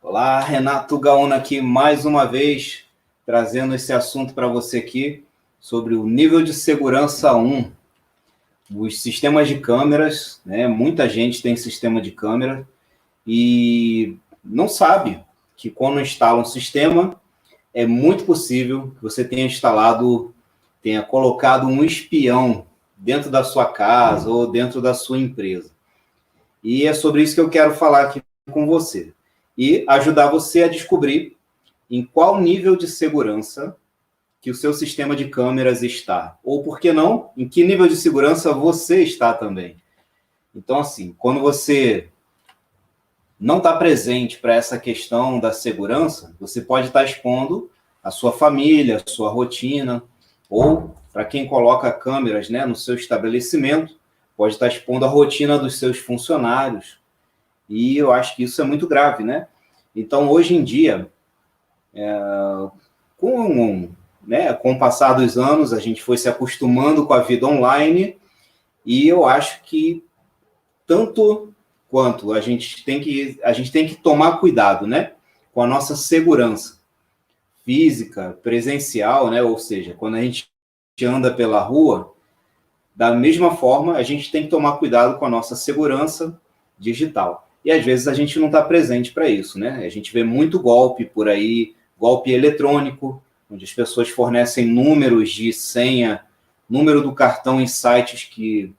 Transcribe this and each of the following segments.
Olá, Renato Gaúna aqui mais uma vez, trazendo esse assunto para você aqui sobre o nível de segurança 1, os sistemas de câmeras, né? Muita gente tem sistema de câmera e não sabe que quando instala um sistema, é muito possível que você tenha colocado um espião dentro da sua casa ou dentro da sua empresa. E é sobre isso que eu quero falar aqui com você e ajudar você a descobrir em qual nível de segurança que o seu sistema de câmeras está. Ou, por que não, em que nível de segurança você está também. Então, assim, quando você não está presente para essa questão da segurança, você pode estar expondo a sua família, a sua rotina, ou, para quem coloca câmeras, né, no seu estabelecimento, pode estar expondo a rotina dos seus funcionários. E eu acho que isso é muito grave, né? Então, hoje em dia, com o passar dos anos, a gente foi se acostumando com a vida online e eu acho que tanto quanto a gente tem que tomar cuidado, né, com a nossa segurança física, presencial, né? Ou seja, quando a gente anda pela rua, da mesma forma, a gente tem que tomar cuidado com a nossa segurança digital. E às vezes a gente não está presente para isso, né? A gente vê muito golpe por aí, golpe eletrônico, onde as pessoas fornecem números de senha, número do cartão em sites que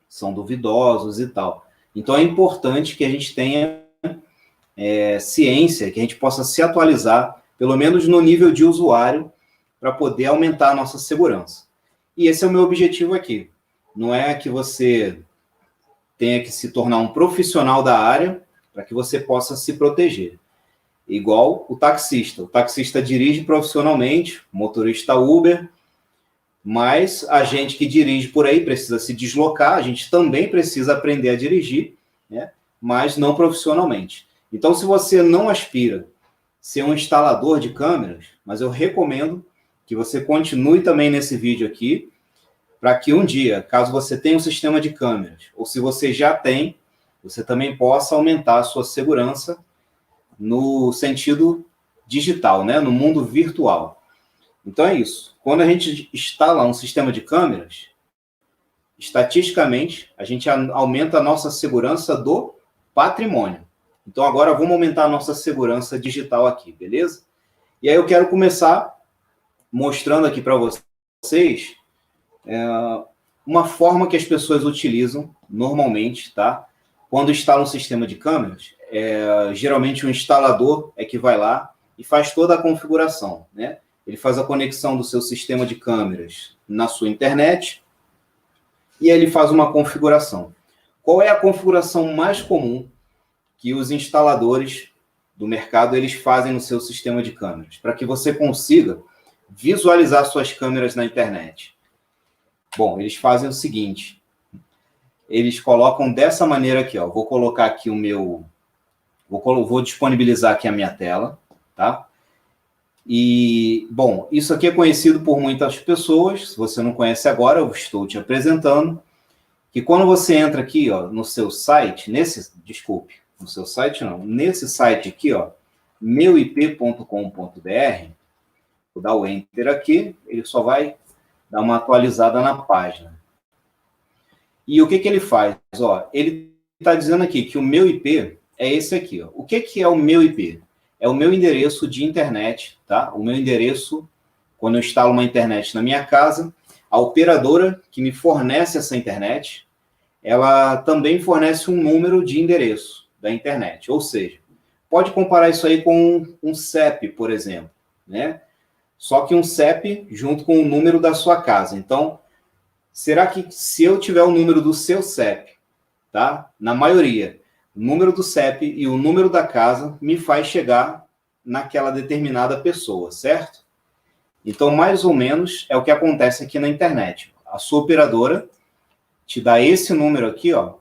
são duvidosos e tal. Então é importante que a gente tenha ciência, que a gente possa se atualizar, pelo menos no nível de usuário, para poder aumentar a nossa segurança. E esse é o meu objetivo aqui. Não é que você tenha que se tornar um profissional da área para que você possa se proteger. Igual o taxista. O taxista dirige profissionalmente, motorista Uber, mas a gente que dirige por aí precisa se deslocar, a gente também precisa aprender a dirigir, né? Mas não profissionalmente. Então, se você não aspira a ser um instalador de câmeras, mas eu recomendo que você continue também nesse vídeo aqui, para que um dia, caso você tenha um sistema de câmeras, ou se você já tem, você também possa aumentar a sua segurança no sentido digital, né? No mundo virtual. Então é isso. Quando a gente instala um sistema de câmeras, estatisticamente, a gente aumenta a nossa segurança do patrimônio. Então agora vamos aumentar a nossa segurança digital aqui, beleza? E aí eu quero começar mostrando aqui para vocês uma forma que as pessoas utilizam normalmente, tá? Quando instala um sistema de câmeras, geralmente o instalador é que vai lá e faz toda a configuração, né? Ele faz a conexão do seu sistema de câmeras na sua internet e ele faz uma configuração. Qual é a configuração mais comum que os instaladores do mercado eles fazem no seu sistema de câmeras? Para que você consiga visualizar suas câmeras na internet. Bom, eles fazem o seguinte, eles colocam dessa maneira aqui, ó. Vou colocar aqui o meu... Vou disponibilizar aqui a minha tela, tá? E, bom, isso aqui é conhecido por muitas pessoas. Se você não conhece agora, eu estou te apresentando. Que quando você entra aqui, ó, no seu site, nesse site aqui, ó, meuip.com.br, vou dar o Enter aqui, ele só vai dar uma atualizada na página. E o que ele faz? Ó, ele está dizendo aqui que o meu IP é esse aqui. Ó. O que é o meu IP? É o meu endereço de internet, tá? O meu endereço, quando eu instalo uma internet na minha casa, a operadora que me fornece essa internet, ela também fornece um número de endereço da internet. Ou seja, pode comparar isso aí com um CEP, por exemplo, né? Só que um CEP junto com o número da sua casa. Então, será que se eu tiver o número do seu CEP, tá? Na maioria, o número do CEP e o número da casa me faz chegar naquela determinada pessoa, certo? Então, mais ou menos, é o que acontece aqui na internet. A sua operadora te dá esse número aqui, ó,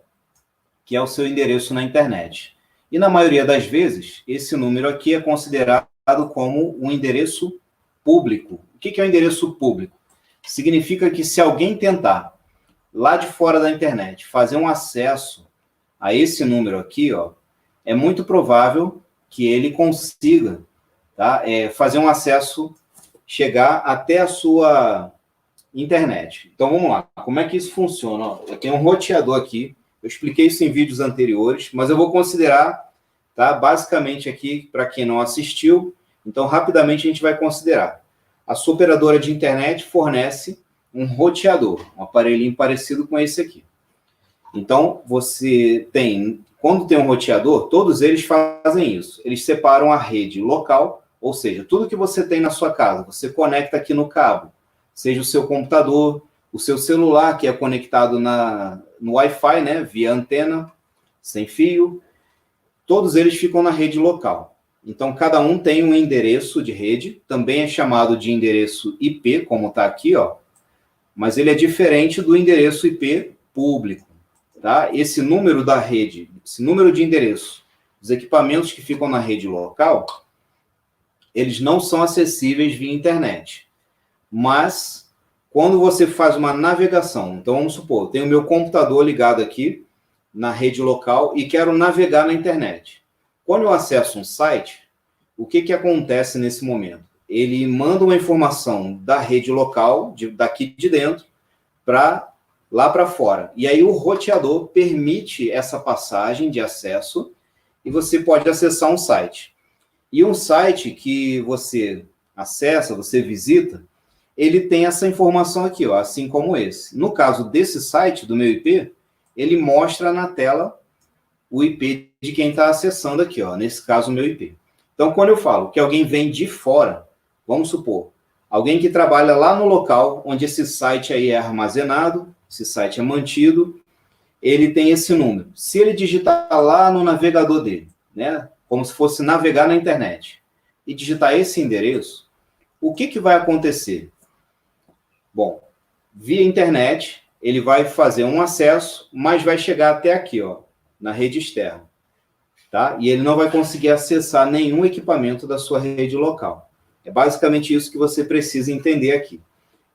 que é o seu endereço na internet. E na maioria das vezes, esse número aqui é considerado como um endereço público. O que é o endereço público? Significa que se alguém tentar, lá de fora da internet, fazer um acesso a esse número aqui, ó, é muito provável que ele consiga, tá, fazer um acesso, chegar até a sua internet. Então, vamos lá. Como é que isso funciona? Ó, eu tenho um roteador aqui, eu expliquei isso em vídeos anteriores, mas eu vou considerar, tá, basicamente aqui, para quem não assistiu, então, rapidamente, a gente vai considerar. A sua operadora de internet fornece um roteador, um aparelhinho parecido com esse aqui. Então, você tem, quando tem um roteador, todos eles fazem isso. Eles separam a rede local, ou seja, tudo que você tem na sua casa, você conecta aqui no cabo, seja o seu computador, o seu celular, que é conectado no Wi-Fi, né, via antena, sem fio, todos eles ficam na rede local. Então, cada um tem um endereço de rede, também é chamado de endereço IP, como está aqui, ó, mas ele é diferente do endereço IP público, tá? Esse número da rede, esse número de endereço dos equipamentos que ficam na rede local, eles não são acessíveis via internet. Mas, quando você faz uma navegação, então vamos supor, eu tenho o meu computador ligado aqui na rede local e quero navegar na internet. Quando eu acesso um site, o que acontece nesse momento? Ele manda uma informação da rede local, daqui de dentro, para lá para fora. E aí o roteador permite essa passagem de acesso e você pode acessar um site. E um site que você acessa, você visita, ele tem essa informação aqui, ó, assim como esse. No caso desse site, do meu IP, ele mostra na tela o IP de quem está acessando aqui, ó, nesse caso o meu IP. Então, quando eu falo que alguém vem de fora, vamos supor, alguém que trabalha lá no local onde esse site aí é armazenado, esse site é mantido, ele tem esse número. Se ele digitar lá no navegador dele, né, como se fosse navegar na internet, e digitar esse endereço, o que vai acontecer? Bom, via internet, ele vai fazer um acesso, mas vai chegar até aqui, ó, na rede externa, tá? E ele não vai conseguir acessar nenhum equipamento da sua rede local. É basicamente isso que você precisa entender aqui,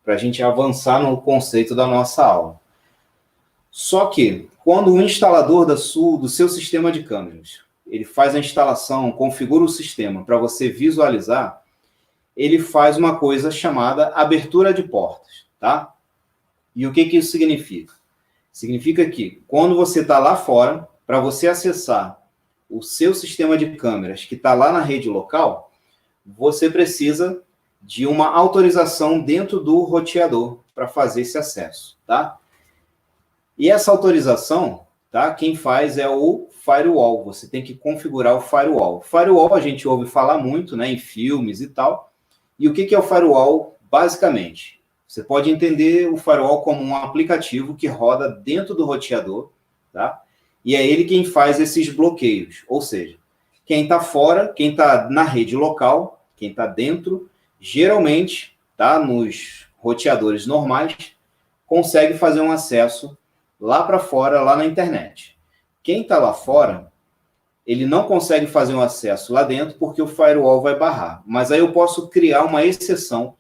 para a gente avançar no conceito da nossa aula. Só que, quando o instalador do seu sistema de câmeras, ele faz a instalação, configura o sistema para você visualizar, ele faz uma coisa chamada abertura de portas, tá? E o que isso significa? Significa que, quando você está lá fora, para você acessar o seu sistema de câmeras que está lá na rede local, você precisa de uma autorização dentro do roteador para fazer esse acesso, tá? E essa autorização, tá? Quem faz é o firewall. Você tem que configurar o firewall. Firewall a gente ouve falar muito, né, em filmes e tal. E o que é o firewall, basicamente? Você pode entender o firewall como um aplicativo que roda dentro do roteador, tá? E é ele quem faz esses bloqueios. Ou seja, quem está fora, quem está na rede local, quem está dentro, geralmente, tá, nos roteadores normais, consegue fazer um acesso lá para fora, lá na internet. Quem está lá fora, ele não consegue fazer um acesso lá dentro porque o firewall vai barrar. Mas aí eu posso criar uma exceção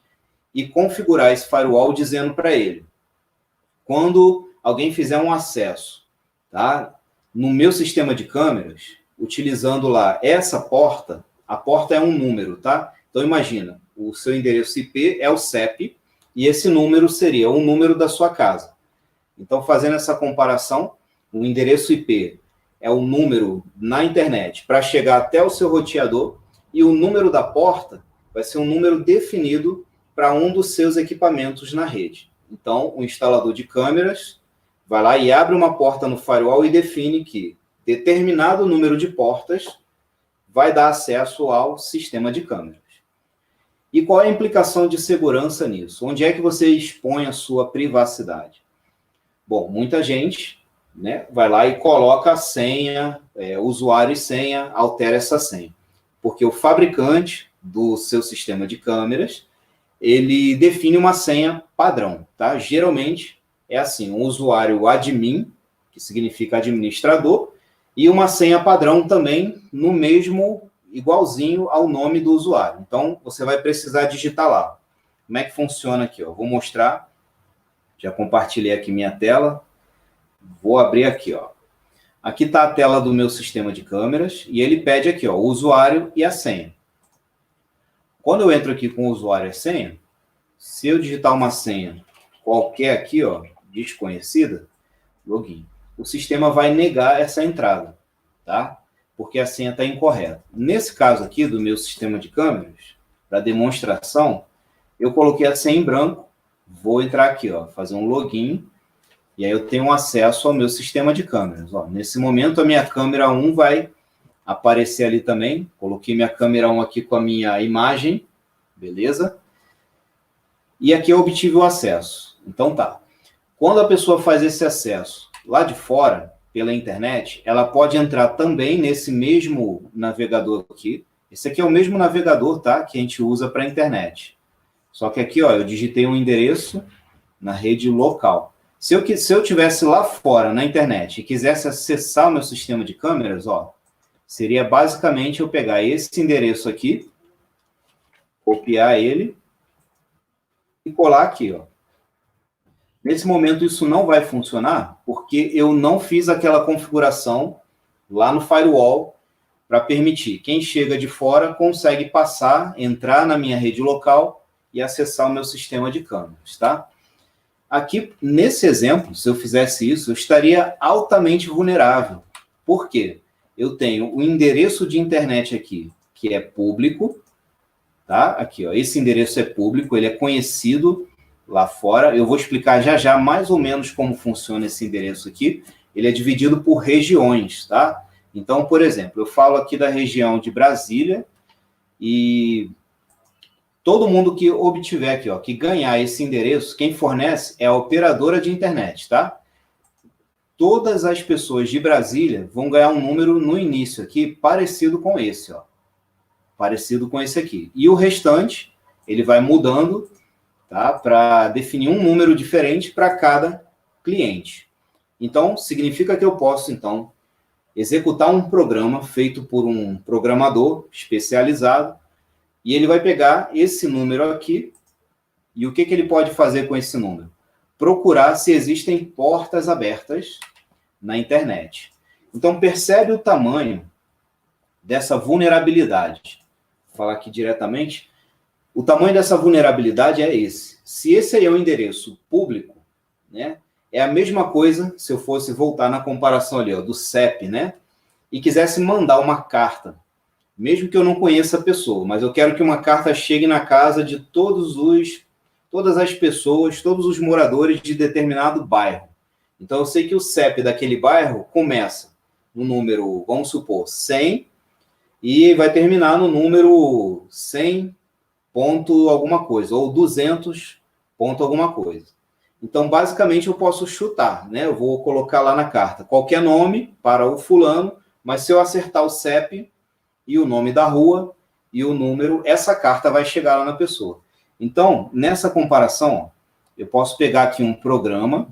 e configurar esse firewall dizendo para ele, quando alguém fizer um acesso, tá, no meu sistema de câmeras, utilizando lá essa porta, a porta é um número, tá? Então imagina, o seu endereço IP é o CEP e esse número seria o número da sua casa. Então, fazendo essa comparação, o endereço IP é o número na internet para chegar até o seu roteador e o número da porta vai ser um número definido para um dos seus equipamentos na rede. Então, o instalador de câmeras vai lá e abre uma porta no firewall e define que determinado número de portas vai dar acesso ao sistema de câmeras. E qual é a implicação de segurança nisso? Onde é que você expõe a sua privacidade? Bom, muita gente, né, vai lá e coloca a senha, usuário e senha, altera essa senha. Porque o fabricante do seu sistema de câmeras, ele define uma senha padrão, tá? Geralmente é assim, um usuário admin, que significa administrador, e uma senha padrão também no mesmo, igualzinho ao nome do usuário. Então, você vai precisar digitar lá. Como é que funciona aqui? Ó? Vou mostrar. Já compartilhei aqui minha tela. Vou abrir aqui, ó. Aqui está a tela do meu sistema de câmeras e ele pede aqui, ó, o usuário e a senha. Quando eu entro aqui com o usuário e a senha, se eu digitar uma senha qualquer aqui, ó, desconhecida, login, o sistema vai negar essa entrada, tá? Porque a senha está incorreta. Nesse caso aqui do meu sistema de câmeras, para demonstração, eu coloquei a senha em branco, vou entrar aqui, ó, fazer um login, e aí eu tenho acesso ao meu sistema de câmeras. Ó. Nesse momento, a minha câmera 1 vai aparecer ali também. Coloquei minha câmera 1 aqui com a minha imagem, beleza? E aqui eu obtive o acesso. Então tá. Quando a pessoa faz esse acesso lá de fora, pela internet, ela pode entrar também nesse mesmo navegador aqui. Esse aqui é o mesmo navegador, tá? Que a gente usa para a internet. Só que aqui, ó, eu digitei um endereço na rede local. Se eu tivesse lá fora, na internet, e quisesse acessar o meu sistema de câmeras, ó, seria basicamente eu pegar esse endereço aqui, copiar ele e colar aqui, ó. Nesse momento, isso não vai funcionar, porque eu não fiz aquela configuração lá no firewall para permitir. Quem chega de fora consegue passar, entrar na minha rede local e acessar o meu sistema de câmeras, tá? Aqui, nesse exemplo, se eu fizesse isso, eu estaria altamente vulnerável. Por quê? Eu tenho o endereço de internet aqui, que é público, tá? Aqui, ó, esse endereço é público, ele é conhecido lá fora. Eu vou explicar já já mais ou menos como funciona esse endereço aqui. Ele é dividido por regiões, tá? Então, por exemplo, eu falo aqui da região de Brasília e todo mundo que obtiver aqui, ó, que ganhar esse endereço, quem fornece é a operadora de internet, tá? Todas as pessoas de Brasília vão ganhar um número no início aqui parecido com esse, ó. Parecido com esse aqui. E o restante, ele vai mudando, tá? Para definir um número diferente para cada cliente. Então, significa que eu posso, então, executar um programa feito por um programador especializado e ele vai pegar esse número aqui e o que ele pode fazer com esse número? Procurar se existem portas abertas na internet. Então, percebe o tamanho dessa vulnerabilidade. Vou falar aqui diretamente. O tamanho dessa vulnerabilidade é esse. Se esse aí é o endereço público, né, é a mesma coisa se eu fosse voltar na comparação ali, ó, do CEP, né, e quisesse mandar uma carta, mesmo que eu não conheça a pessoa, mas eu quero que uma carta chegue na casa de todas as pessoas, todos os moradores de determinado bairro. Então, eu sei que o CEP daquele bairro começa no número, vamos supor, 100, e vai terminar no número 100 ponto alguma coisa, ou 200 ponto alguma coisa. Então, basicamente, eu posso chutar, né? Eu vou colocar lá na carta qualquer nome para o fulano, mas se eu acertar o CEP e o nome da rua e o número, essa carta vai chegar lá na pessoa. Então, nessa comparação, ó, eu posso pegar aqui um programa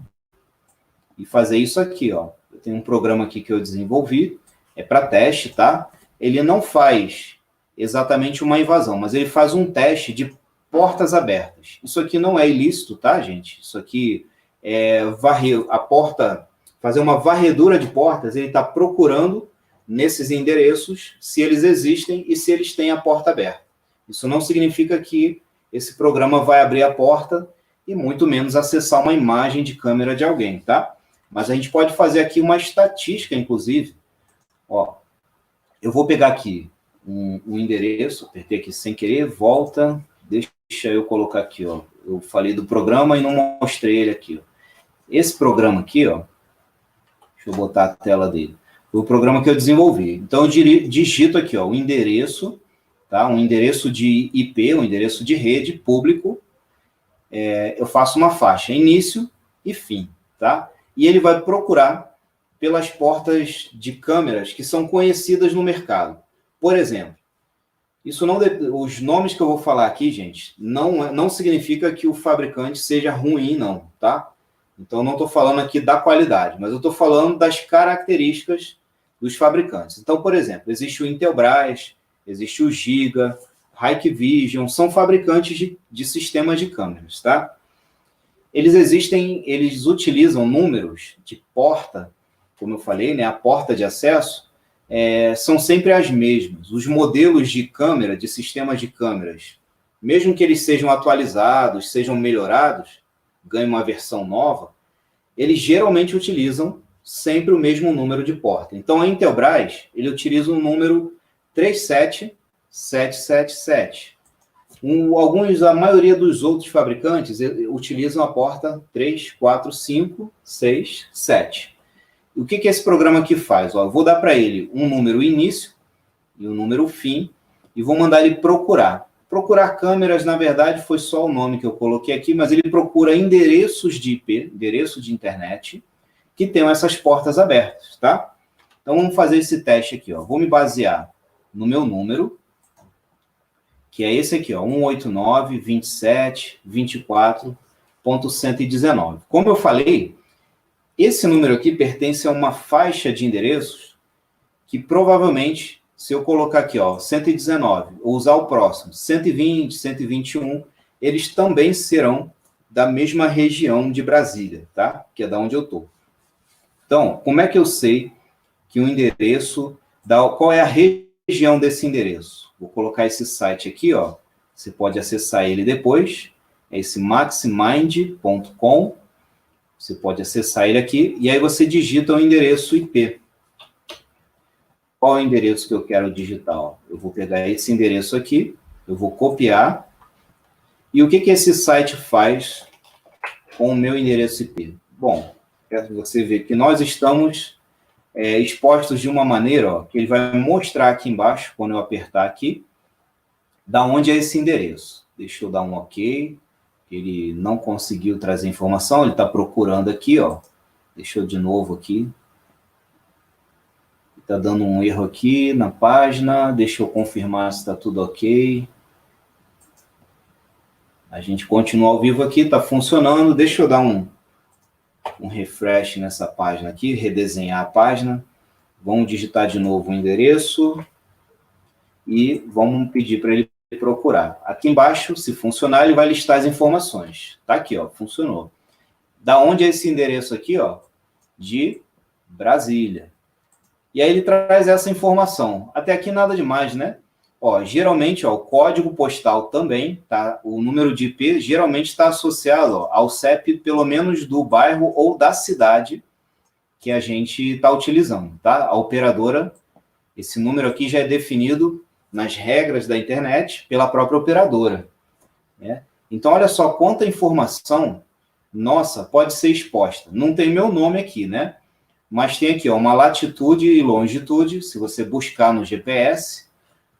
e fazer isso aqui, ó. Eu tenho um programa aqui que eu desenvolvi, é para teste, tá? Ele não faz exatamente uma invasão, mas ele faz um teste de portas abertas. Isso aqui não é ilícito, tá, gente? Isso aqui é varrer a porta, fazer uma varredura de portas, ele está procurando nesses endereços se eles existem e se eles têm a porta aberta. Isso não significa que esse programa vai abrir a porta e muito menos acessar uma imagem de câmera de alguém, tá? Mas a gente pode fazer aqui uma estatística, inclusive. Ó, eu vou pegar aqui um endereço, apertei aqui sem querer, volta, deixa eu colocar aqui, ó. Eu falei do programa e não mostrei ele aqui, ó. Esse programa aqui, ó, deixa eu botar a tela dele. Foi o programa que eu desenvolvi. Então, eu digito aqui, ó, o endereço, tá? Um endereço de IP, um endereço de rede público. Eu faço uma faixa, início e fim, tá? E ele vai procurar pelas portas de câmeras que são conhecidas no mercado. Por exemplo, os nomes que eu vou falar aqui, gente, não significa que o fabricante seja ruim, não, tá? Então, não estou falando aqui da qualidade, mas eu estou falando das características dos fabricantes. Então, por exemplo, existe o Intelbras, existe o Giga, Hikvision, são fabricantes de sistemas de câmeras, tá? Eles utilizam números de porta como eu falei, né, a porta de acesso, são sempre as mesmas. Os modelos de câmera, de sistemas de câmeras, mesmo que eles sejam atualizados, sejam melhorados, ganhem uma versão nova, eles geralmente utilizam sempre o mesmo número de porta. Então, a Intelbras, ele utiliza o número 37777. A maioria dos outros fabricantes utilizam a porta 34567. O que esse programa aqui faz? Eu vou dar para ele um número início e um número fim e vou mandar ele procurar. Procurar câmeras, na verdade, foi só o nome que eu coloquei aqui, mas ele procura endereços de IP, endereço de internet, que tenham essas portas abertas, tá? Então, vamos fazer esse teste aqui, ó. Vou me basear no meu número, que é esse aqui, ó, 189.27.24.119. Como eu falei, esse número aqui pertence a uma faixa de endereços que provavelmente, se eu colocar aqui, ó, 119, ou usar o próximo, 120, 121, eles também serão da mesma região de Brasília, tá? Que é da onde eu estou. Então, como é que eu sei que o endereço, qual é a região desse endereço? Vou colocar esse site aqui, ó. Você pode acessar ele depois. É esse maximind.com. Você pode acessar ele aqui. E aí você digita o endereço IP. Qual é o endereço que eu quero digitar? Ó? Eu vou pegar esse endereço aqui. Eu vou copiar. E o que esse site faz com o meu endereço IP? Bom, você vê que nós estamos expostos de uma maneira, ó, que ele vai mostrar aqui embaixo, quando eu apertar aqui, da onde é esse endereço. Deixa eu dar um OK. Ele não conseguiu trazer informação, ele está procurando aqui, ó. Deixa eu de novo aqui. Está dando um erro aqui na página. Deixa eu confirmar se está tudo OK. A gente continua ao vivo aqui, está funcionando. Deixa eu dar um refresh nessa página aqui, redesenhar a página. Vamos digitar de novo o endereço e vamos pedir para ele procurar. Aqui embaixo, se funcionar, ele vai listar as informações. Tá aqui, ó, funcionou. Da onde é esse endereço aqui, ó? De Brasília. E aí ele traz essa informação. Até aqui nada demais, né? Ó, geralmente, ó, o código postal também, tá? O número de IP geralmente está associado, ó, ao CEP, pelo menos do bairro ou da cidade que a gente está utilizando, tá? A operadora, esse número aqui já é definido nas regras da internet pela própria operadora, né? Então, olha só quanta informação nossa pode ser exposta. Não tem meu nome aqui, né? Mas tem aqui, ó, uma latitude e longitude, se você buscar no GPS.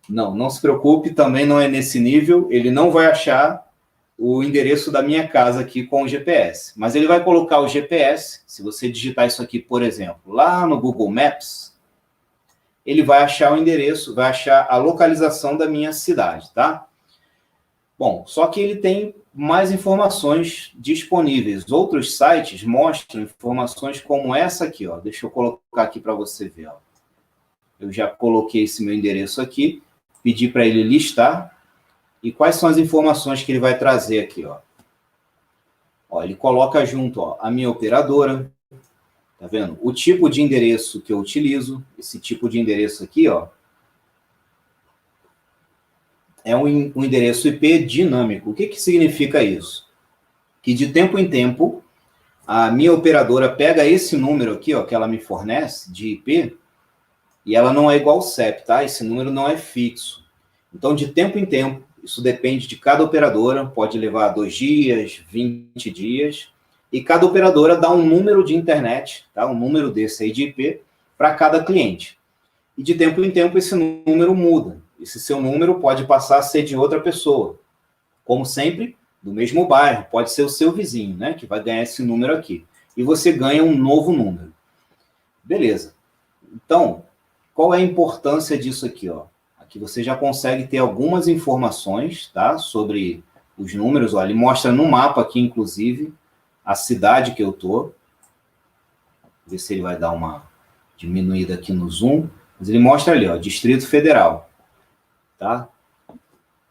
Não se preocupe, também não é nesse nível, ele não vai achar o endereço da minha casa aqui com o GPS, mas ele vai colocar o GPS, se você digitar isso aqui, por exemplo, lá no Google Maps, ele vai achar o endereço, vai achar a localização da minha cidade, tá? Bom, só que ele tem mais informações disponíveis. Outros sites mostram informações como essa aqui, ó. Deixa eu colocar aqui para você ver, ó. Eu já coloquei esse meu endereço aqui, pedi para ele listar. E quais são as informações que ele vai trazer aqui, ó? Ó, ele coloca junto, ó, a minha operadora, tá vendo? O tipo de endereço que eu utilizo, esse tipo de endereço aqui, ó, é um endereço IP dinâmico. O que significa isso? Que de tempo em tempo, a minha operadora pega esse número aqui, ó, que ela me fornece, de IP, e ela não é igual ao CEP, tá? Esse número não é fixo. Então, de tempo em tempo, isso depende de cada operadora, pode levar 2 dias, 20 dias, e cada operadora dá um número de internet, tá? Um número desse aí de IP, para cada cliente. E de tempo em tempo esse número muda. Esse seu número pode passar a ser de outra pessoa. Como sempre, do mesmo bairro, pode ser o seu vizinho, né? Que vai ganhar esse número aqui. E você ganha um novo número. Beleza. Então, qual é a importância disso aqui, ó? Aqui você já consegue ter algumas informações, tá? Sobre os números, ó. Ele mostra no mapa aqui, inclusive, a cidade que eu tô. Ver se ele vai dar uma diminuída aqui no zoom. Mas ele mostra ali, ó, Distrito Federal, tá?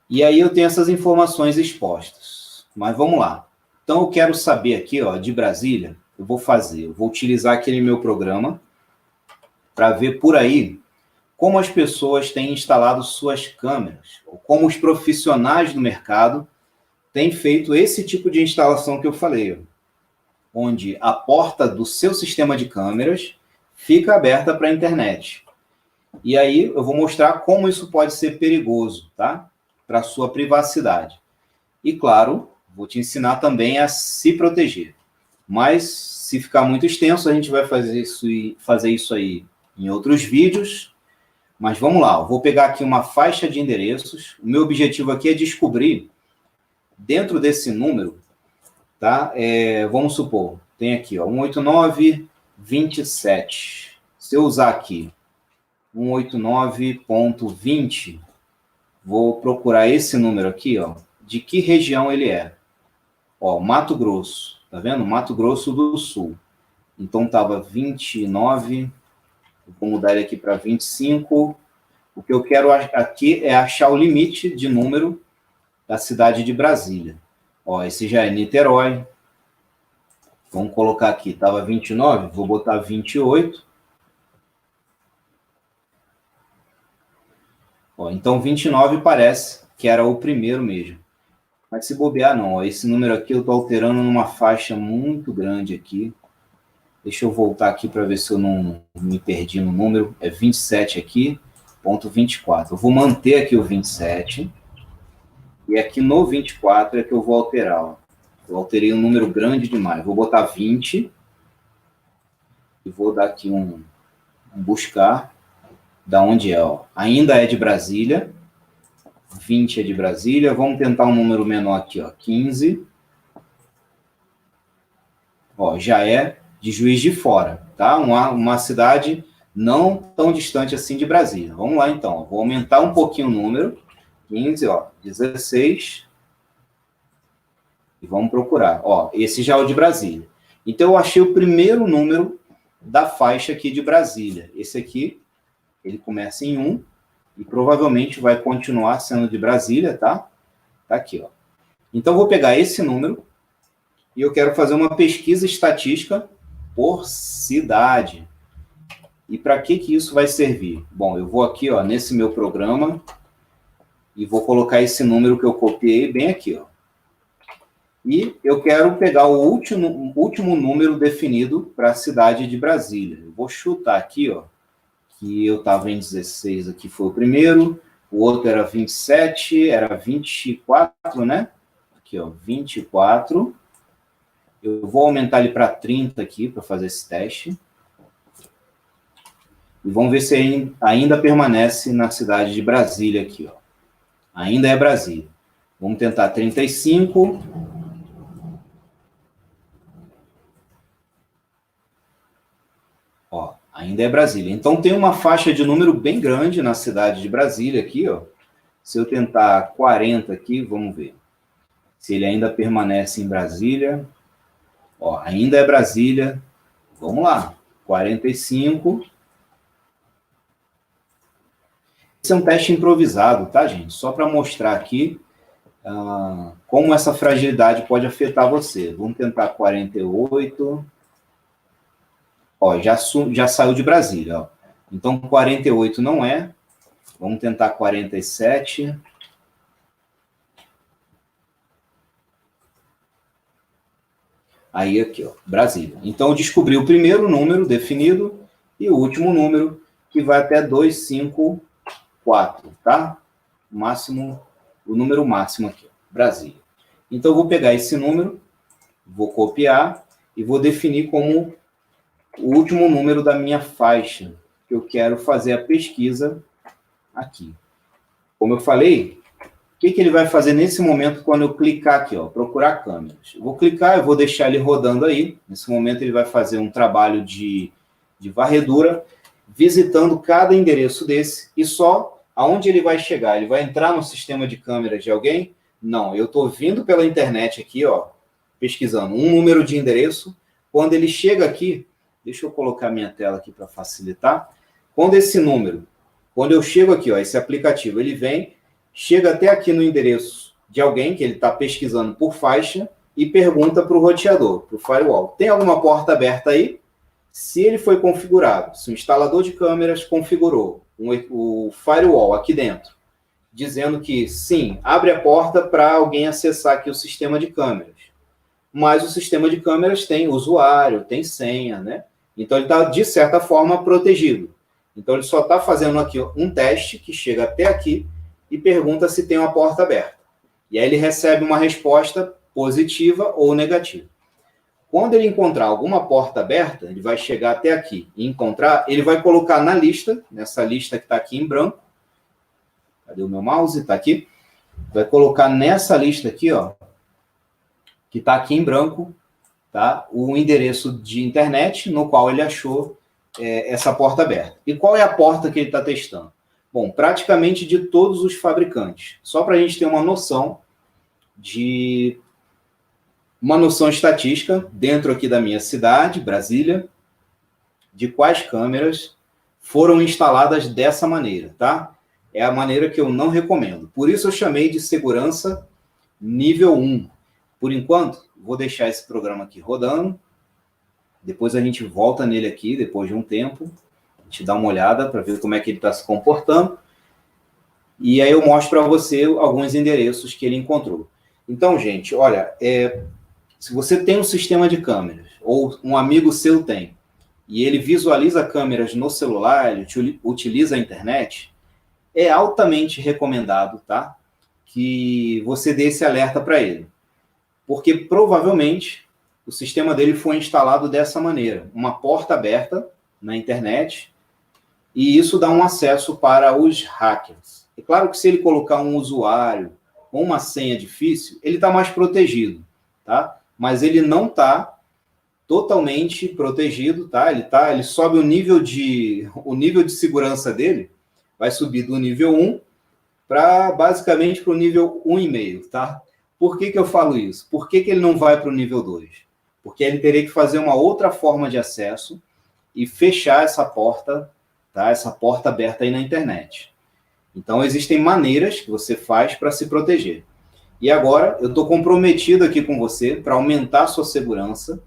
E aí eu tenho essas informações expostas. Mas vamos lá. Então eu quero saber aqui, ó, de Brasília, eu vou utilizar aquele meu programa, para ver por aí como as pessoas têm instalado suas câmeras, ou como os profissionais do mercado têm feito esse tipo de instalação que eu falei, onde a porta do seu sistema de câmeras fica aberta para a internet. E aí eu vou mostrar como isso pode ser perigoso, tá? Para a sua privacidade. E claro, vou te ensinar também a se proteger. Mas se ficar muito extenso, a gente vai fazer isso aí em outros vídeos. Mas vamos lá, eu vou pegar aqui uma faixa de endereços. O meu objetivo aqui é descobrir, dentro desse número, tá? Vamos supor, tem aqui, ó, 189.27. Se eu usar aqui 189.20, vou procurar esse número aqui, ó, de que região ele é. Ó, Mato Grosso, tá vendo? Mato Grosso do Sul. Então estava 29, vou mudar ele aqui para 25. O que eu quero aqui é achar o limite de número da cidade de Brasília. Ó, esse já é Niterói. Vamos colocar aqui, estava 29, vou botar 28. Ó, então 29 parece que era o primeiro mesmo. Mas se bobear, não. Ó, esse número aqui eu estou alterando numa faixa muito grande aqui. Deixa eu voltar aqui para ver se eu não me perdi no número. É 27 aqui, ponto 24. Eu vou manter aqui o 27. E aqui no 24 é que eu vou alterar. Ó. Eu alterei um número grande demais. Vou botar 20. E vou dar aqui um buscar. Da onde é? Ó. Ainda é de Brasília. 20 é de Brasília. Vamos tentar um número menor aqui. Ó. 15. Ó, já é de Juiz de Fora. Tá? Uma cidade não tão distante assim de Brasília. Vamos lá, então. Vou aumentar um pouquinho o número. 15, ó, 16. E vamos procurar. Ó, esse já é o de Brasília. Então, eu achei o primeiro número da faixa aqui de Brasília. Esse aqui, ele começa em 1 e provavelmente vai continuar sendo de Brasília, tá? Tá aqui, ó. Então, eu vou pegar esse número e eu quero fazer uma pesquisa estatística por cidade. E para que isso vai servir? Bom, eu vou aqui, ó, nesse meu programa e vou colocar esse número que eu copiei bem aqui, ó. E eu quero pegar o último número definido para a cidade de Brasília. Eu vou chutar aqui, ó, que eu estava em 16 aqui, foi o primeiro, o outro era 27, era 24, né? Aqui, ó, 24. Eu vou aumentar ele para 30 aqui, para fazer esse teste. E vamos ver se ainda permanece na cidade de Brasília aqui, ó. Ainda é Brasília. Vamos tentar 35. Ó, ainda é Brasília. Então, tem uma faixa de número bem grande na cidade de Brasília aqui, ó. Se eu tentar 40 aqui, vamos ver. Se ele ainda permanece em Brasília. Ó, ainda é Brasília. Vamos lá. 45. Esse é um teste improvisado, tá, gente? Só para mostrar aqui como essa fragilidade pode afetar você. Vamos tentar 48. Ó, já saiu de Brasília, ó. Então, 48 não é. Vamos tentar 47. Aí, aqui, ó, Brasília. Então, eu descobri o primeiro número definido e o último número, que vai até 254, tá? Máximo, o número máximo aqui, ó, Brasília. Então, eu vou pegar esse número, vou copiar e vou definir como o último número da minha faixa, que eu quero fazer a pesquisa aqui. Como eu falei, o que ele vai fazer nesse momento quando eu clicar aqui, ó, procurar câmeras? Eu vou clicar, eu vou deixar ele rodando aí. Nesse momento ele vai fazer um trabalho de varredura, visitando cada endereço desse, e só aonde ele vai chegar? Ele vai entrar no sistema de câmeras de alguém? Não, eu estou vindo pela internet aqui, ó, pesquisando um número de endereço. Quando ele chega aqui, deixa eu colocar minha tela aqui para facilitar. Quando eu chego aqui, ó, esse aplicativo, ele vem, chega até aqui no endereço de alguém que ele está pesquisando por faixa e pergunta para o roteador, para o firewall, tem alguma porta aberta aí? Se ele foi configurado, se o instalador de câmeras configurou o firewall aqui dentro, dizendo que, sim, abre a porta para alguém acessar aqui o sistema de câmeras. Mas o sistema de câmeras tem usuário, tem senha, né? Então, ele está, de certa forma, protegido. Então, ele só está fazendo aqui um teste que chega até aqui e pergunta se tem uma porta aberta. E aí ele recebe uma resposta positiva ou negativa. Quando ele encontrar alguma porta aberta, ele vai chegar até aqui e encontrar, ele vai colocar na lista, nessa lista que está aqui em branco. Cadê o meu mouse? Está aqui. Vai colocar nessa lista aqui, ó, que está aqui em branco, tá? O endereço de internet no qual ele achou essa porta aberta. E qual é a porta que ele está testando? Bom, praticamente de todos os fabricantes. Só para a gente ter uma noção estatística dentro aqui da minha cidade, Brasília, de quais câmeras foram instaladas dessa maneira, tá? É a maneira que eu não recomendo. Por isso eu chamei de segurança nível 1. Por enquanto, vou deixar esse programa aqui rodando. Depois a gente volta nele aqui, depois de um tempo. A gente dá uma olhada para ver como é que ele está se comportando. E aí eu mostro para você alguns endereços que ele encontrou. Então, gente, olha, se você tem um sistema de câmeras, ou um amigo seu tem, e ele visualiza câmeras no celular, ele utiliza a internet, é altamente recomendado, tá? Que você dê esse alerta para ele. Porque provavelmente o sistema dele foi instalado dessa maneira, uma porta aberta na internet, e isso dá um acesso para os hackers. É claro que se ele colocar um usuário com uma senha difícil, ele está mais protegido, tá? Mas ele não está totalmente protegido, tá? Ele sobe o nível de segurança dele, vai subir do nível 1 para basicamente para o nível 1,5, tá? Por que eu falo isso? Por que ele não vai para o nível 2? Porque ele teria que fazer uma outra forma de acesso e fechar essa porta, tá? Essa porta aberta aí na internet. Então, existem maneiras que você faz para se proteger. E agora, eu estou comprometido aqui com você para aumentar a sua segurança,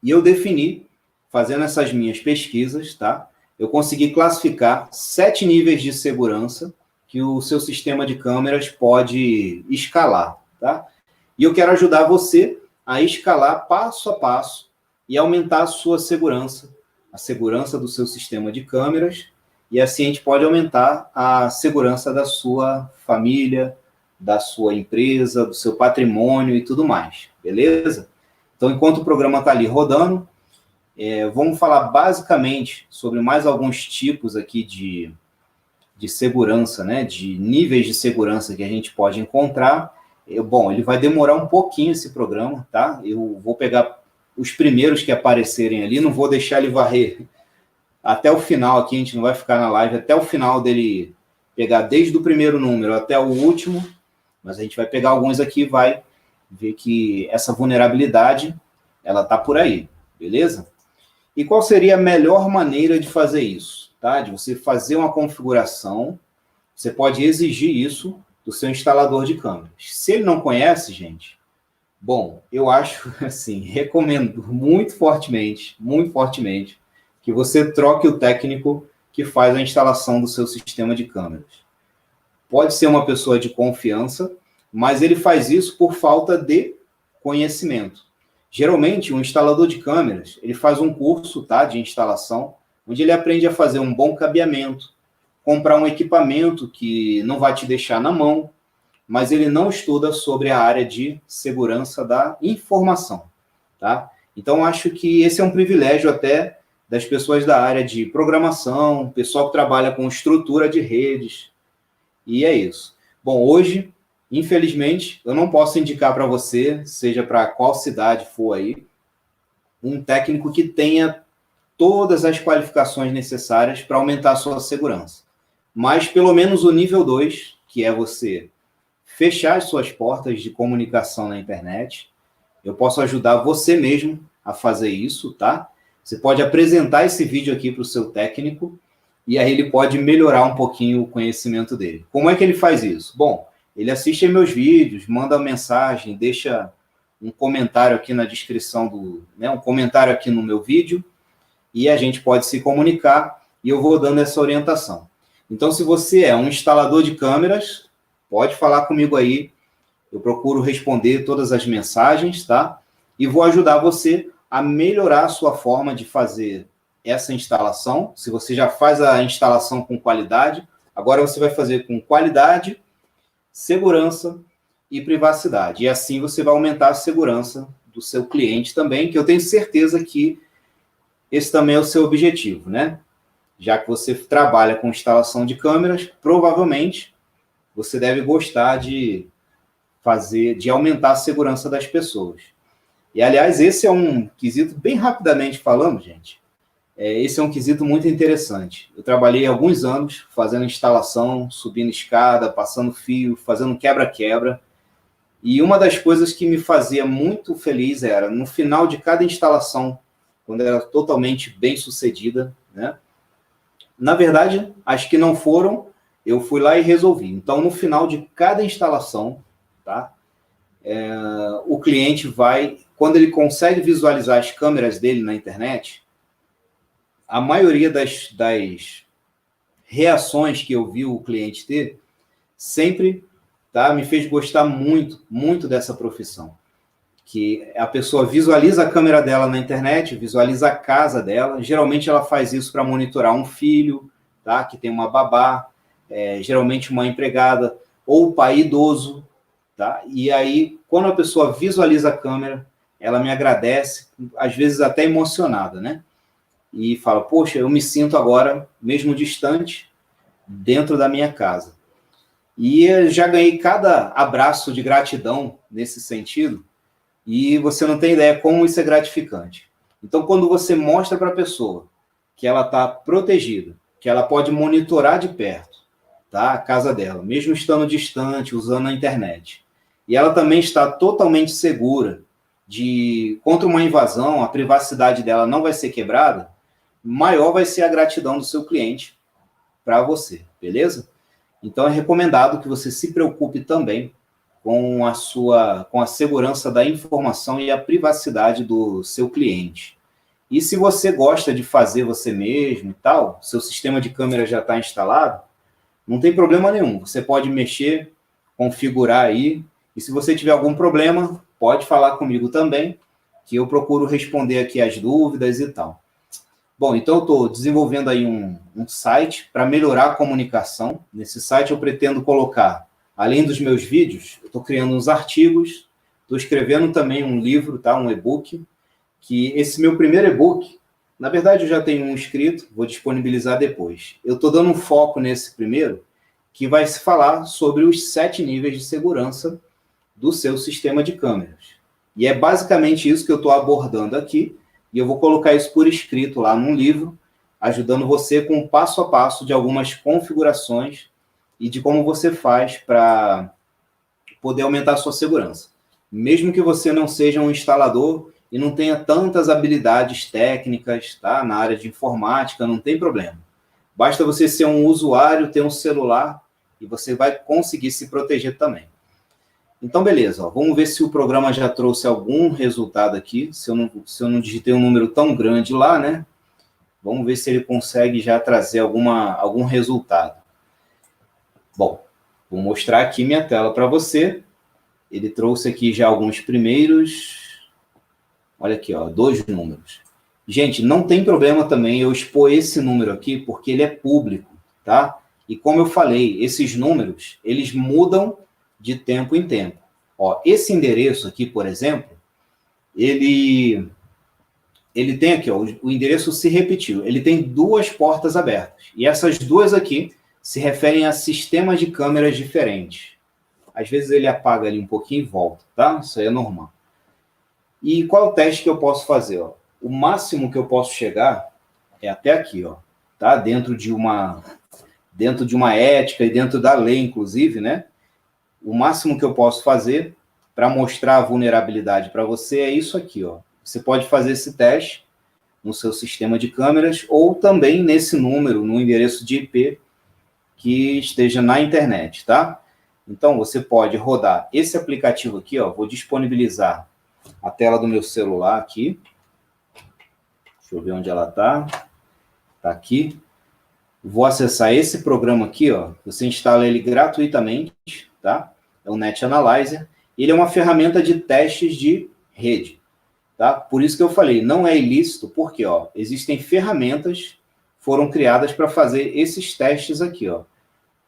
e eu defini, fazendo essas minhas pesquisas, tá? Eu consegui classificar 7 níveis de segurança que o seu sistema de câmeras pode escalar, tá? E eu quero ajudar você a escalar passo a passo e aumentar a sua segurança, a segurança do seu sistema de câmeras, e assim a gente pode aumentar a segurança da sua família, da sua empresa, do seu patrimônio e tudo mais, beleza? Então, enquanto o programa está ali rodando, vamos falar basicamente sobre mais alguns tipos aqui de segurança, né? De níveis de segurança que a gente pode encontrar. Bom, ele vai demorar um pouquinho esse programa, tá? Eu vou pegar os primeiros que aparecerem ali, não vou deixar ele varrer até o final aqui, a gente não vai ficar na live até o final dele pegar desde o primeiro número até o último, mas a gente vai pegar alguns aqui e vai ver que essa vulnerabilidade, ela tá por aí, beleza? E qual seria a melhor maneira de fazer isso, tá? De você fazer uma configuração, você pode exigir isso do seu instalador de câmeras. Se ele não conhece, gente, bom, eu acho, assim, recomendo muito fortemente, que você troque o técnico que faz a instalação do seu sistema de câmeras. Pode ser uma pessoa de confiança, mas ele faz isso por falta de conhecimento. Geralmente, um instalador de câmeras, ele faz um curso, tá, de instalação, onde ele aprende a fazer um bom cabeamento, comprar um equipamento que não vai te deixar na mão, mas ele não estuda sobre a área de segurança da informação, tá? Então, acho que esse é um privilégio até das pessoas da área de programação, pessoal que trabalha com estrutura de redes, e é isso. Bom, hoje, infelizmente, eu não posso indicar para você, seja para qual cidade for aí, um técnico que tenha todas as qualificações necessárias para aumentar a sua segurança. Mas pelo menos o nível 2, que é você fechar as suas portas de comunicação na internet, eu posso ajudar você mesmo a fazer isso, tá? Você pode apresentar esse vídeo aqui para o seu técnico e aí ele pode melhorar um pouquinho o conhecimento dele. Como é que ele faz isso? Bom, ele assiste meus vídeos, manda mensagem, deixa um comentário aqui na descrição um comentário aqui no meu vídeo, e a gente pode se comunicar e eu vou dando essa orientação. Então, se você é um instalador de câmeras, pode falar comigo aí, eu procuro responder todas as mensagens, tá? E vou ajudar você a melhorar a sua forma de fazer essa instalação. Se você já faz a instalação com qualidade, agora você vai fazer com qualidade, segurança e privacidade. E assim você vai aumentar a segurança do seu cliente também, que eu tenho certeza que esse também é o seu objetivo, né? Já que você trabalha com instalação de câmeras, provavelmente você deve gostar de aumentar a segurança das pessoas. E, aliás, esse é um quesito, bem rapidamente falando, gente, esse é um quesito muito interessante. Eu trabalhei alguns anos fazendo instalação, subindo escada, passando fio, fazendo quebra-quebra, e uma das coisas que me fazia muito feliz era, no final de cada instalação, quando era totalmente bem sucedida, né? Na verdade, as que não foram, eu fui lá e resolvi. Então, no final de cada instalação, tá? O cliente vai, quando ele consegue visualizar as câmeras dele na internet, a maioria das reações que eu vi o cliente ter, sempre, tá, me fez gostar muito, muito dessa profissão. Que a pessoa visualiza a câmera dela na internet, visualiza a casa dela, geralmente ela faz isso para monitorar um filho, tá, que tem uma babá, geralmente uma empregada, ou o pai idoso, tá? E aí, quando a pessoa visualiza a câmera, ela me agradece, às vezes até emocionada, né? E fala, poxa, eu me sinto agora, mesmo distante, dentro da minha casa. E eu já ganhei cada abraço de gratidão nesse sentido, e você não tem ideia como isso é gratificante. Então, quando você mostra para a pessoa que ela está protegida, que ela pode monitorar de perto, tá, a casa dela, mesmo estando distante, usando a internet, e ela também está totalmente segura contra uma invasão, a privacidade dela não vai ser quebrada, maior vai ser a gratidão do seu cliente para você, beleza? Então, é recomendado que você se preocupe também com a segurança da informação e a privacidade do seu cliente. E se você gosta de fazer você mesmo e tal, seu sistema de câmera já está instalado, não tem problema nenhum. Você pode mexer, configurar aí, e se você tiver algum problema, pode falar comigo também, que eu procuro responder aqui as dúvidas e tal. Bom, então eu estou desenvolvendo aí um site para melhorar a comunicação. Nesse site eu pretendo colocar, além dos meus vídeos, eu estou criando uns artigos, estou escrevendo também um livro, tá? Um e-book, que esse meu primeiro e-book, na verdade eu já tenho um escrito, vou disponibilizar depois. Eu estou dando um foco nesse primeiro, que vai se falar sobre os 7 níveis de segurança do seu sistema de câmeras. E é basicamente isso que eu estou abordando aqui, e eu vou colocar isso por escrito lá num livro, ajudando você com o passo a passo de algumas configurações e de como você faz para poder aumentar a sua segurança. Mesmo que você não seja um instalador e não tenha tantas habilidades técnicas, tá, na área de informática, não tem problema. Basta você ser um usuário, ter um celular, e você vai conseguir se proteger também. Então, beleza, ó, vamos ver se o programa já trouxe algum resultado aqui, se eu não digitei um número tão grande lá, né? Vamos ver se ele consegue já trazer algum resultado. Bom, vou mostrar aqui minha tela para você. Ele trouxe aqui já alguns primeiros. Olha aqui, ó, 2 números. Gente, não tem problema também eu expor esse número aqui, porque ele é público, tá? E como eu falei, esses números, eles mudam de tempo em tempo. Ó, esse endereço aqui, por exemplo, ele tem aqui, ó, o endereço se repetiu. Ele tem 2 portas abertas. E essas 2 aqui se referem a sistemas de câmeras diferentes. Às vezes ele apaga ali um pouquinho e volta, tá? Isso aí é normal. E qual é o teste que eu posso fazer? Ó? O máximo que eu posso chegar é até aqui, ó, tá? Dentro de uma ética e dentro da lei, inclusive, né? O máximo que eu posso fazer para mostrar a vulnerabilidade para você é isso aqui, ó. Você pode fazer esse teste no seu sistema de câmeras ou também nesse número, no endereço de IP que esteja na internet, tá? Então, você pode rodar esse aplicativo aqui, ó. Vou disponibilizar a tela do meu celular aqui. Deixa eu ver onde ela está. Está aqui. Vou acessar esse programa aqui, ó. Você instala ele gratuitamente, tá? É o Net Analyzer. Ele é uma ferramenta de testes de rede, tá? Por isso que eu falei, não é ilícito, porque, ó, existem ferramentas que foram criadas para fazer esses testes aqui, ó.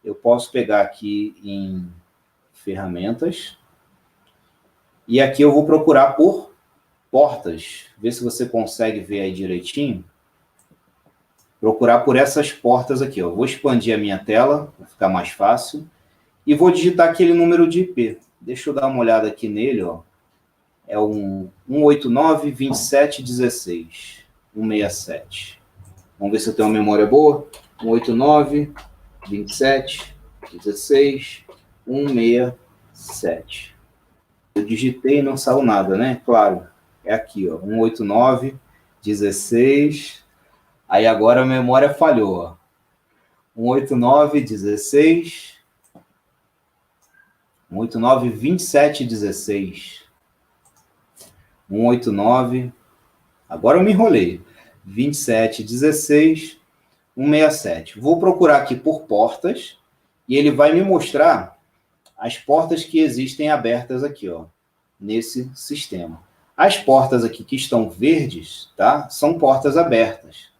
Eu posso pegar aqui em ferramentas e aqui eu vou procurar por portas. Vê se você consegue ver aí direitinho. Procurar por essas portas aqui, ó. Vou expandir a minha tela para ficar mais fácil e vou digitar aquele número de IP. Deixa eu dar uma olhada aqui nele, ó. É um 189.27.16, 167. Vamos ver se eu tenho uma memória boa. 189.27.16, 167. Eu digitei e não saiu nada, né? Claro, é aqui, ó. 189.16. Aí agora a memória falhou, ó. 189.16. 189.27.16. 189. Agora eu me enrolei. 27.16. 167. Vou procurar aqui por portas e ele vai me mostrar as portas que existem abertas aqui, ó, nesse sistema. As portas aqui que estão verdes, tá? São portas abertas.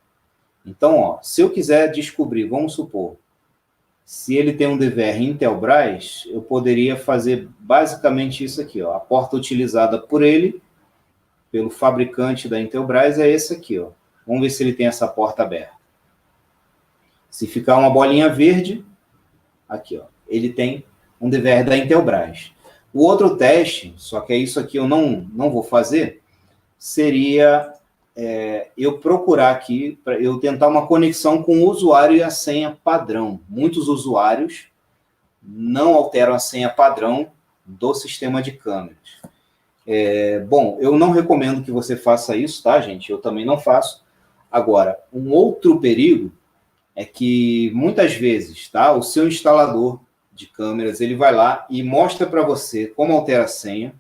Então, ó, se eu quiser descobrir, vamos supor, se ele tem um DVR Intelbras, eu poderia fazer basicamente isso aqui, ó. A porta utilizada por ele, pelo fabricante da Intelbras, é esse aqui, ó. Vamos ver se ele tem essa porta aberta. Se ficar uma bolinha verde, aqui, ó, ele tem um DVR da Intelbras. O outro teste, só que é isso aqui eu não vou fazer, seria eu procurar aqui, para eu tentar uma conexão com o usuário e a senha padrão. Muitos usuários não alteram a senha padrão do sistema de câmeras. Bom, eu não recomendo que você faça isso, tá, gente? Eu também não faço. Agora, um outro perigo é que, muitas vezes, tá, o seu instalador de câmeras, ele vai lá e mostra para você como altera a senha,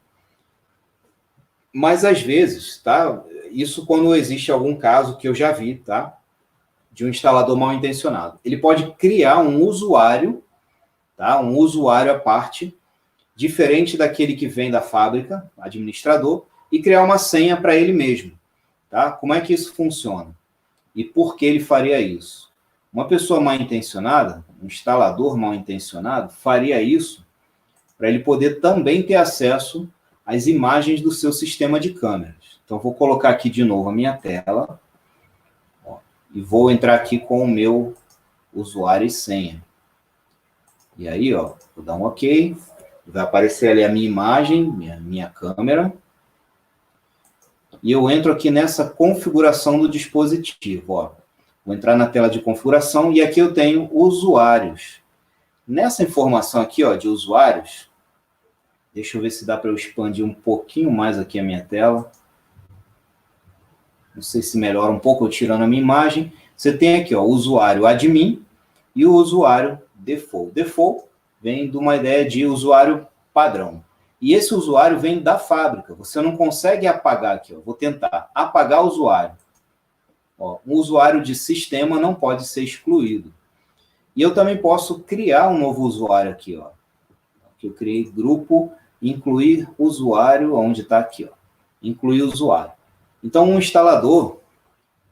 mas, às vezes, tá, isso quando existe algum caso que eu já vi, tá, de um instalador mal intencionado. Ele pode criar um usuário, tá, um usuário à parte, diferente daquele que vem da fábrica, administrador, e criar uma senha para ele mesmo. Tá? Como é que isso funciona? E por que ele faria isso? Uma pessoa mal intencionada, um instalador mal intencionado, faria isso para ele poder também ter acesso às imagens do seu sistema de câmeras. Então, vou colocar aqui de novo a minha tela, ó, e vou entrar aqui com o meu usuário e senha. E aí, ó, vou dar um OK. Vai aparecer ali a minha imagem, minha câmera. E eu entro aqui nessa configuração do dispositivo, ó. Vou entrar na tela de configuração e aqui eu tenho usuários. Nessa informação aqui, ó, de usuários, deixa eu ver se dá para eu expandir um pouquinho mais aqui a minha tela. Não sei se melhora um pouco eu tirando a minha imagem. Você tem aqui, ó, o usuário admin e o usuário default. Default vem de uma ideia de usuário padrão. E esse usuário vem da fábrica. Você não consegue apagar aqui, ó. Vou tentar apagar o usuário. Ó, um usuário de sistema não pode ser excluído. E eu também posso criar um novo usuário aqui, ó. Aqui eu criei grupo, incluir usuário, onde está aqui, ó. Incluir usuário. Então, um instalador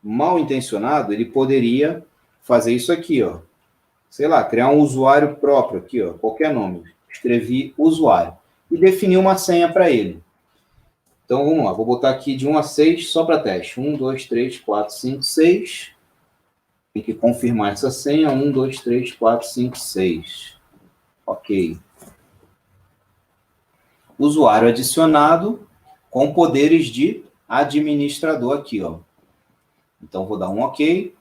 mal intencionado, ele poderia fazer isso aqui, ó. Sei lá, criar um usuário próprio aqui, ó, qualquer nome. Escrevi usuário. E definir uma senha para ele. Então, vamos lá. Vou botar aqui de 1 a 6 só para teste. 1, 2, 3, 4, 5, 6. Tem que confirmar essa senha. 1, 2, 3, 4, 5, 6. Ok. Usuário adicionado com poderes de administrador aqui, ó. Então, vou dar um OK.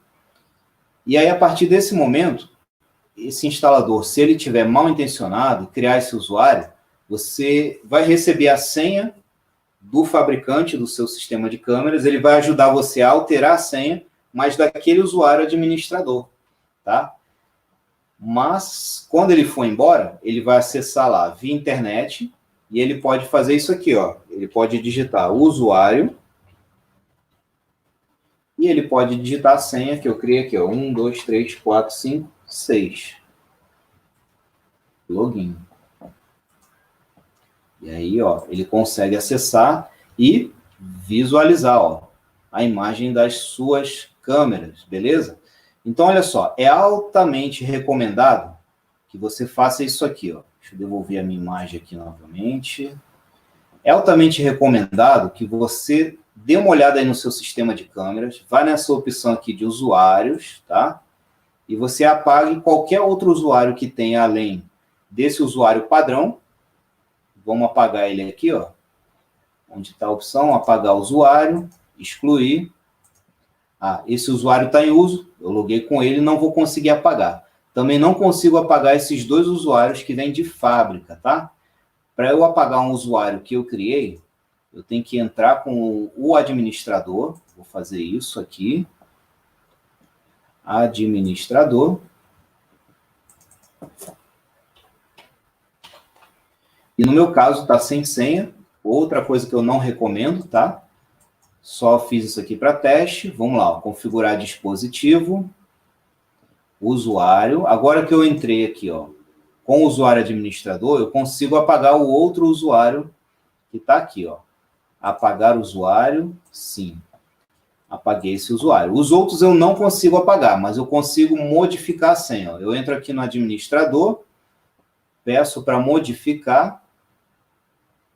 E aí, a partir desse momento, esse instalador, se ele tiver mal intencionado, criar esse usuário, você vai receber a senha do fabricante do seu sistema de câmeras, ele vai ajudar você a alterar a senha, mas daquele usuário administrador, tá? Mas, quando ele for embora, ele vai acessar lá via internet e ele pode fazer isso aqui, ó. Ele pode digitar usuário E ele pode digitar a senha que eu criei aqui, ó, 1, 2, 3, 4, 5, 6. Login. E aí, ó, ele consegue acessar e visualizar, ó, a imagem das suas câmeras, beleza? Então, olha só, é altamente recomendado que você faça isso aqui, ó. Deixa eu devolver a minha imagem aqui novamente. É altamente recomendado que você dê uma olhada aí no seu sistema de câmeras, vá nessa opção aqui de usuários, tá? E você apague qualquer outro usuário que tenha além desse usuário padrão. Vamos apagar ele aqui, ó. Onde está a opção, apagar usuário, excluir. Ah, esse usuário está em uso, eu loguei com ele, não vou conseguir apagar. Também não consigo apagar esses dois usuários que vêm de fábrica, tá? Para eu apagar um usuário que eu criei, eu tenho que entrar com o administrador. Vou fazer isso aqui. Administrador. E no meu caso está sem senha. Outra coisa que eu não recomendo, tá? Só fiz isso aqui para teste. Vamos lá, ó, configurar dispositivo, usuário. Agora que eu entrei aqui, ó, com o usuário administrador, eu consigo apagar o outro usuário que está aqui, ó. Apagar usuário, sim. Apaguei esse usuário. Os outros eu não consigo apagar, mas eu consigo modificar a senha. Ó. Eu entro aqui no administrador, peço para modificar,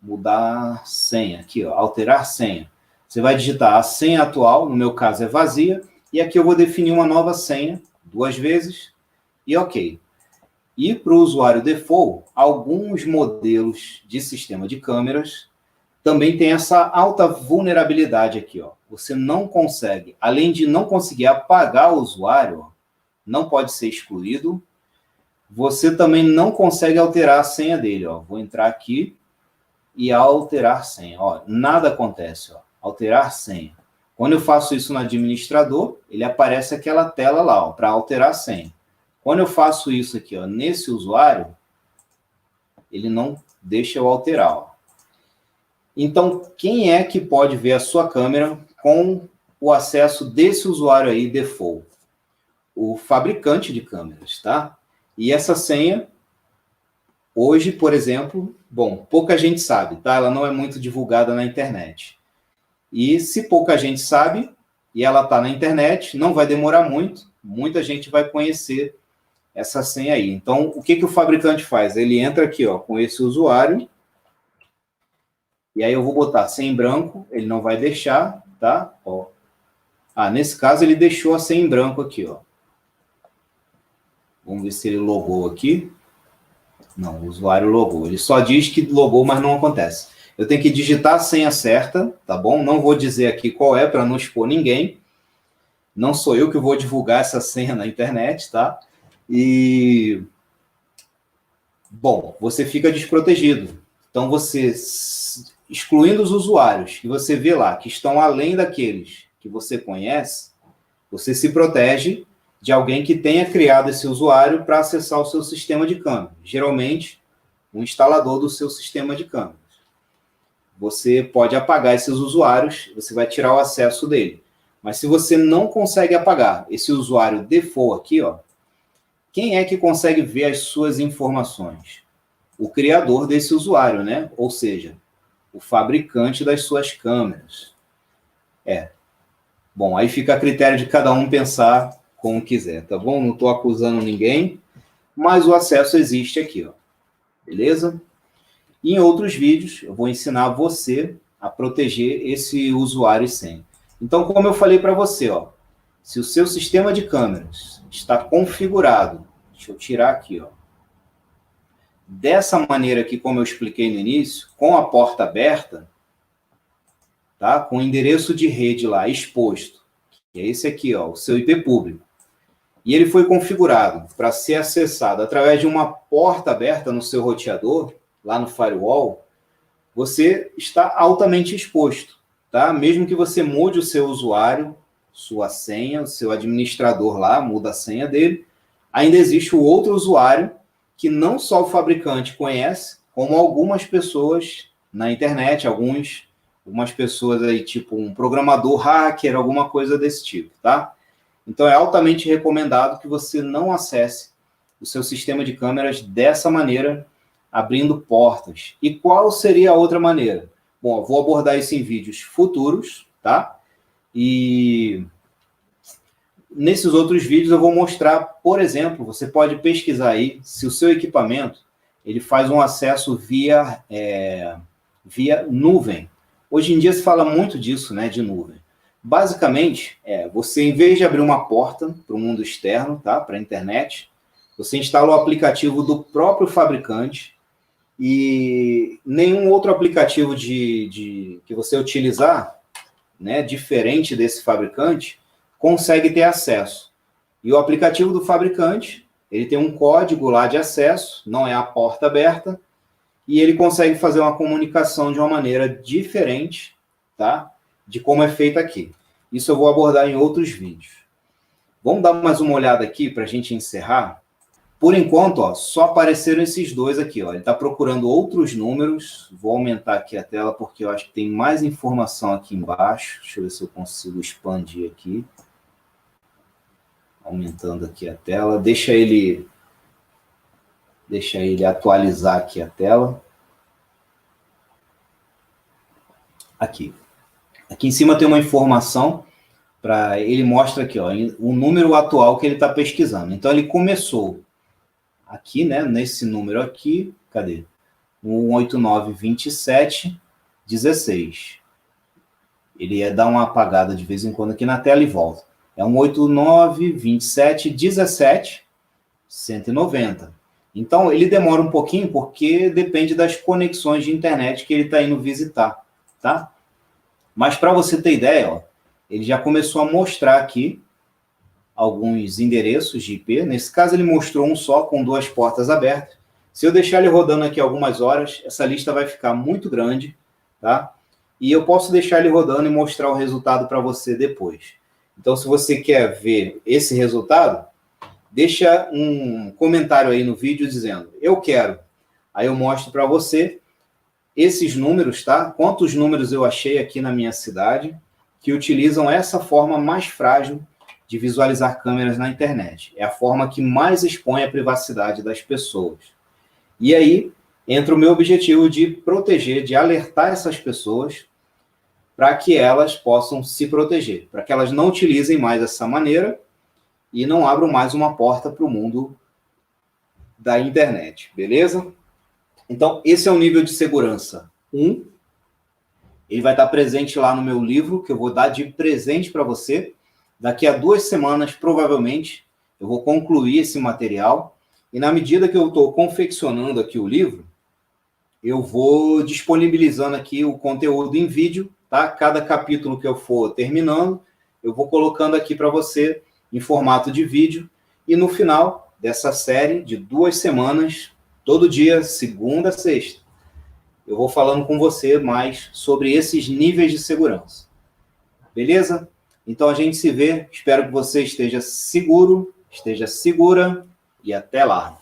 mudar senha. Aqui, ó, alterar senha. Você vai digitar a senha atual, no meu caso é vazia, e aqui eu vou definir uma nova senha, 2 vezes, e ok. E para o usuário default, alguns modelos de sistema de câmeras também tem essa alta vulnerabilidade aqui, ó. Você não consegue, além de não conseguir apagar o usuário, ó, não pode ser excluído, você também não consegue alterar a senha dele, ó. Vou entrar aqui e alterar senha, ó. Nada acontece, ó. Alterar senha. Quando eu faço isso no administrador, ele aparece aquela tela lá, ó, para alterar a senha. Quando eu faço isso aqui, ó, nesse usuário, ele não deixa eu alterar, ó. Então, quem é que pode ver a sua câmera com o acesso desse usuário aí, default? O fabricante de câmeras, tá? E essa senha, hoje, por exemplo, bom, pouca gente sabe, tá? Ela não é muito divulgada na internet. E se pouca gente sabe, e ela está na internet, não vai demorar muito, muita gente vai conhecer essa senha aí. Então, o que o fabricante faz? Ele entra aqui, ó, com esse usuário, e aí eu vou botar senha em branco, ele não vai deixar, tá? Ó. Ah, nesse caso ele deixou a senha em branco aqui, ó. Vamos ver se ele logou aqui. Não, o usuário logou. Ele só diz que logou, mas não acontece. Eu tenho que digitar a senha certa, tá bom? Não vou dizer aqui qual é para não expor ninguém. Não sou eu que vou divulgar essa senha na internet, tá? E... bom, você fica desprotegido. Então, você, excluindo os usuários que você vê lá, que estão além daqueles que você conhece, você se protege de alguém que tenha criado esse usuário para acessar o seu sistema de câmera. Geralmente, um instalador do seu sistema de câmera. Você pode apagar esses usuários, você vai tirar o acesso dele. Mas se você não consegue apagar esse usuário default aqui, ó, quem é que consegue ver as suas informações? O criador desse usuário, né? Ou seja, o fabricante das suas câmeras. Bom, aí fica a critério de cada um pensar como quiser, tá bom? Não estou acusando ninguém, mas o acesso existe aqui, ó. Beleza? E em outros vídeos, eu vou ensinar você a proteger esse usuário e senha. Então, como eu falei para você, ó, se o seu sistema de câmeras está configurado, deixa eu tirar aqui, ó, dessa maneira aqui, como eu expliquei no início, com a porta aberta, tá? Com o endereço de rede lá exposto, que é esse aqui, ó, o seu IP público, e ele foi configurado para ser acessado através de uma porta aberta no seu roteador, lá no firewall, você está altamente exposto, tá? Mesmo que você mude o seu usuário, sua senha, o seu administrador lá, muda a senha dele, ainda existe o outro usuário que não só o fabricante conhece, como algumas pessoas na internet, alguns Algumas pessoas aí, tipo um programador hacker, alguma coisa desse tipo, tá? Então, é altamente recomendado que você não acesse o seu sistema de câmeras dessa maneira, abrindo portas. E qual seria a outra maneira? Bom, eu vou abordar isso em vídeos futuros, tá? E nesses outros vídeos eu vou mostrar, por exemplo, você pode pesquisar aí se o seu equipamento ele faz um acesso via nuvem. Hoje em dia se fala muito disso, né, de nuvem. Basicamente, você, em vez de abrir uma porta para o mundo externo, tá, para a internet, você instala o aplicativo do próprio fabricante e nenhum outro aplicativo que você utilizar, né, diferente desse fabricante, consegue ter acesso. E o aplicativo do fabricante, ele tem um código lá de acesso, não é a porta aberta, e ele consegue fazer uma comunicação de uma maneira diferente, tá, de como é feito aqui. Isso eu vou abordar em outros vídeos. Vamos dar mais uma olhada aqui para a gente encerrar? Por enquanto, ó, só apareceram esses dois aqui. Ó. Ele está procurando outros números. Vou aumentar aqui a tela porque eu acho que tem mais informação aqui embaixo. Deixa eu ver se eu consigo expandir aqui. Aumentando aqui a tela. Deixa ele atualizar aqui a tela. Aqui. Aqui em cima tem uma informação, ele mostra aqui, ó, o número atual que ele está pesquisando. Então, ele começou aqui, né, nesse número aqui, cadê? 1892716. Ele ia dar uma apagada de vez em quando aqui na tela e volta. É 1892717 Então, ele demora um pouquinho porque depende das conexões de internet que ele está indo visitar, tá? Mas para você ter ideia, ó, ele já começou a mostrar aqui alguns endereços de IP. Nesse caso, ele mostrou um só, com 2 portas abertas. Se eu deixar ele rodando aqui algumas horas, essa lista vai ficar muito grande, tá? E eu posso deixar ele rodando e mostrar o resultado para você depois. Então, se você quer ver esse resultado, deixa um comentário aí no vídeo dizendo, eu quero. Aí eu mostro para você esses números, tá? Quantos números eu achei aqui na minha cidade que utilizam essa forma mais frágil de visualizar câmeras na internet. É a forma que mais expõe a privacidade das pessoas. E aí entra o meu objetivo de proteger, de alertar essas pessoas para que elas possam se proteger, para que elas não utilizem mais essa maneira e não abram mais uma porta para o mundo da internet, beleza? Então, esse é o nível de segurança 1. Ele vai estar presente lá no meu livro, que eu vou dar de presente para você. Daqui a 2 semanas, provavelmente, eu vou concluir esse material. E na medida que eu estou confeccionando aqui o livro, eu vou disponibilizando aqui o conteúdo em vídeo, tá? Cada capítulo que eu for terminando, eu vou colocando aqui para você em formato de vídeo. E no final dessa série de 2 semanas, todo dia, segunda a sexta, eu vou falando com você mais sobre esses níveis de segurança. Beleza? Então a gente se vê. Espero que você esteja seguro, esteja segura e até lá.